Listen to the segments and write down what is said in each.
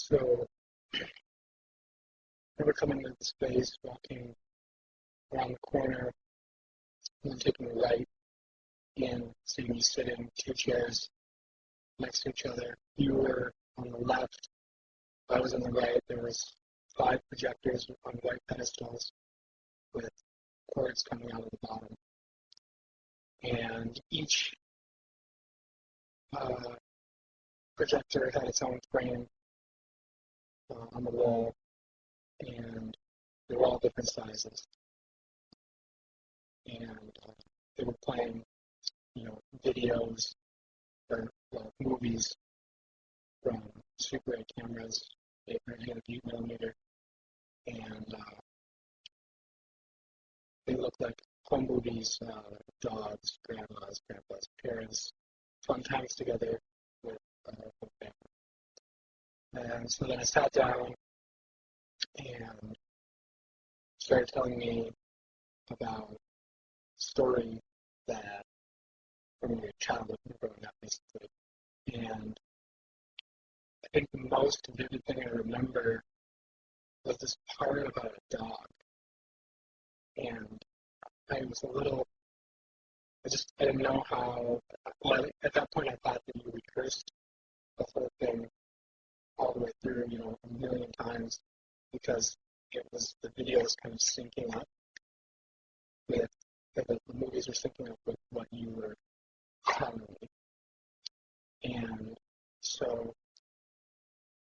So I remember coming into the space, walking around the corner, and then taking a right in, seeing you sit in two chairs next to each other. You were on the left, I was on the right. There was 5 projectors on white pedestals with cords coming out of the bottom. And each projector had its own frame on the wall, and they were all different sizes. And they were playing, videos or movies from Super 8 cameras, 8 millimeter, and they looked like home movies, dogs, grandmas, grandpas, parents, fun times together with the family. And so then I sat down and started telling me about a story that from your childhood growing up, basically. And I think the most vivid thing I remember was this part about a dog. And I was a little, I didn't know how, well, at that point I thought that you rehearsed the whole thing all the way through, a million times, because the video was kind of syncing up with, the movies were syncing up with what you were telling me. And so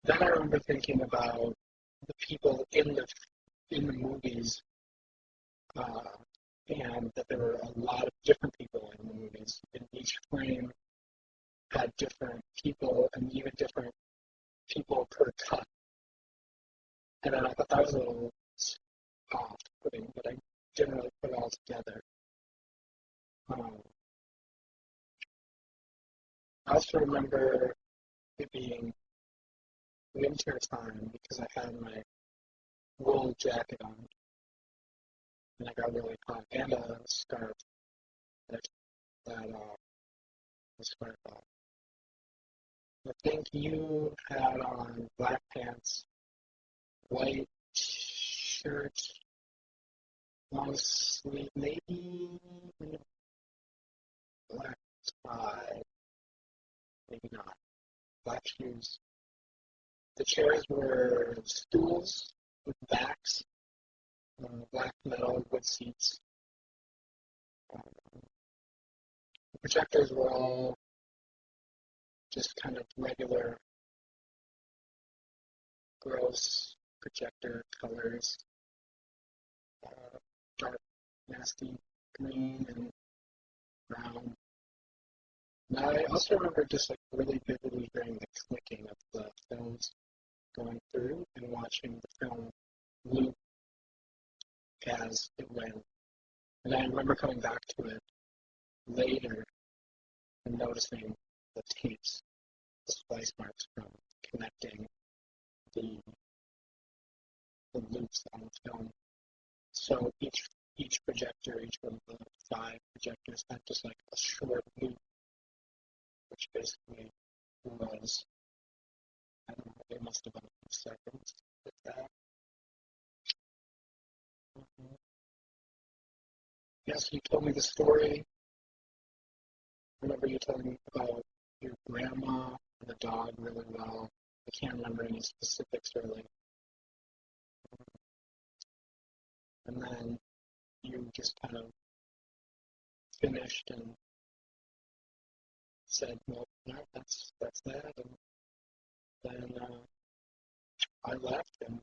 then I remember thinking about the people in the movies, and that there were a lot of different people in the movies. And each frame had different people, and even different people per cut. And then I thought that was a little off-putting, but I didn't really put it all together. I also remember it being winter time because I had my wool jacket on, and I got really hot, and a scarf that the scarf off. I think you had on black pants, white shirt, long sleeve, maybe black tie, maybe not, black shoes. The chairs were stools with backs, black metal wood seats. The projectors were all just kind of regular, gross projector colors, dark, nasty green and brown. And I also remember just really vividly hearing the clicking of the films going through and watching the film loop as it went. And I remember coming back to it later and noticing the tapes, the splice marks from connecting the loops on the film. So each projector, each one of the 5 projectors had just a short loop, which basically was, I don't know, it must have been a few seconds with that. Yes, you told me the story. I remember you telling me about your grandma and the dog really well. I can't remember any specifics really. And then you just kind of finished and said, well, no, that's that. And then I left, and